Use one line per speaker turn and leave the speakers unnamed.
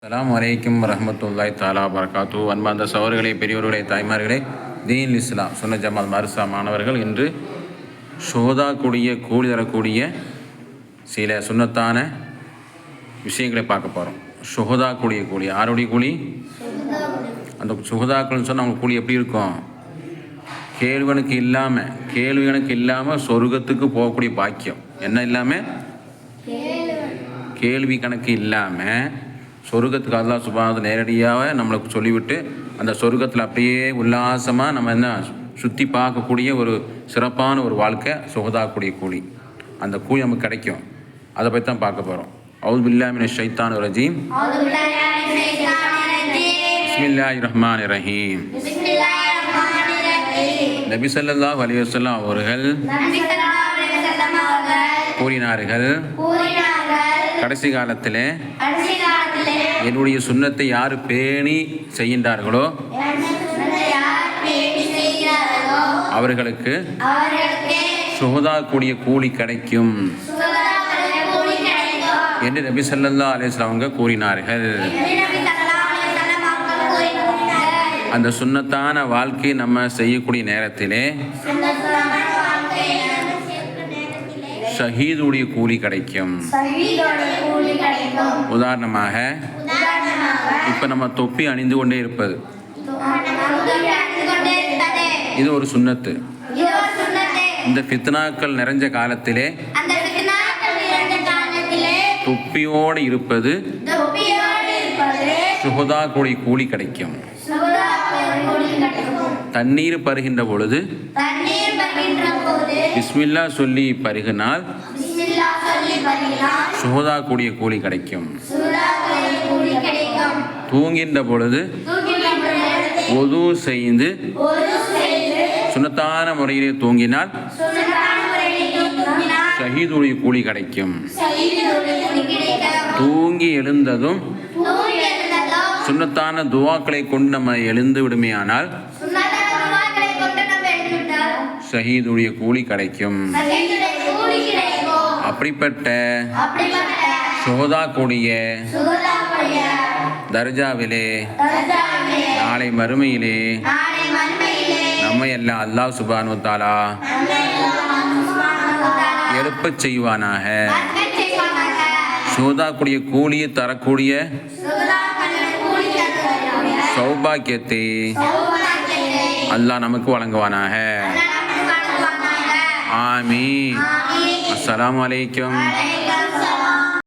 அஸ்ஸலாமு அலைக்கும் வரஹ்மத்துல்லாஹி தஆலா வபரகாத்துஹு. அன்பார்ந்த சகோதரர்களே, பெரியோர்களே, தாய்மார்களே, தீன் இஸ்லாம் சுன்ன ஜமாத் மர்சா மாணவர்கள், இன்று ஷுஹதா கூடிய கூலி தரக்கூடிய சில சுன்னத்தான விஷயங்களை பார்க்க போகிறோம். ஷுஹதா கூடிய கூலி யாருடைய கூலி? அந்த ஷுஹதாக்கள்னு சொன்னால் அவங்க கூலி எப்படி இருக்கும்? கேள்வி கணக்கு இல்லாமல் சொர்க்கத்துக்கு போகக்கூடிய பாக்கியம். என்ன இல்லாமல்? கேள்வி கணக்கு இல்லாமல் சொர்க்கத்துக்கு அல்லாஹ் சுப்ஹானஹு நேரடியாக நம்மளுக்கு சொல்லிவிட்டு அந்த சொர்க்கத்தில் அப்படியே உல்லாசமாக நம்ம என்ன சுற்றி பார்க்கக்கூடிய ஒரு சிறப்பான ஒரு வாழ்க்கை ஷுஹதாக்கூடிய கூலி. அந்த கூலி நமக்கு கிடைக்கும். அதை பற்றி தான் பார்க்க போகிறோம். அவுது பில்லாஹி மினஷ் ஷைத்தானிர் ரஜீம். பிஸ்மில்லாஹிர் ரஹ்மானிர் ரஹீம். நபி ஸல்லல்லாஹு அலைஹி வஸல்லம் அவர்கள் கூறினார்கள், கடைசி காலத்தில் என்னுடைய சுன்னத்தை யார் பேணி செய்கின்றார்களோ அவர்களுக்கு ஷுஹதா கூடிய கூலி கிடைக்கும் என்று நபி ஸல்லல்லாஹு அலைஹி வஸல்லம் அவங்க கூறினார்கள். அந்த சுன்னத்தான வாழ்க்கை நம்ம செய்யக்கூடிய நேரத்திலே ஷஹீதுடைய கூலி கிடைக்கும். உதாரணமாக இப்போ நம்ம தொப்பி அணிந்து கொண்டே இருப்பது, இது ஒரு சுன்னத்து. இந்த ஃபித்னாக்கள் நிறைஞ்ச காலத்திலே தொப்பியோடு இருப்பது ஷுஹதா கூலி கிடைக்கும். தண்ணீர் பருகின்ற பொழுது பிஸ்மில்லா சொல்லி பருகினால் ஷுஹதா கூலி கிடைக்கும். தூங்கின்ற பொழுது ஒது செய்து சுன்னத்தான முறையிலே தூங்கினால் ஷஹீதுடைய கூலி கிடைக்கும். தூங்கி எழுந்ததும் சுன்னத்தான துவாக்களை கொண்டு நம்ம எழுந்து விடுமையானால் ஷஹீதுடைய கூலி கிடைக்கும். அப்படிப்பட்ட ஷுஹதா கூடிய தர்ஜாவிலே நாளை மறுமையிலே நம்மை எல்லாம் அல்லாஹ் சுப்ஹானஹு வ தஆலா எழுப்பச் செய்வானாக. ஷுஹதா கூடிய கூலியை தரக்கூடிய சௌபாக்கியத்தை அல்லாஹ் நமக்கு வழங்குவானாக. ஆமீன். அஸ்ஸலாமு அலைக்கும்.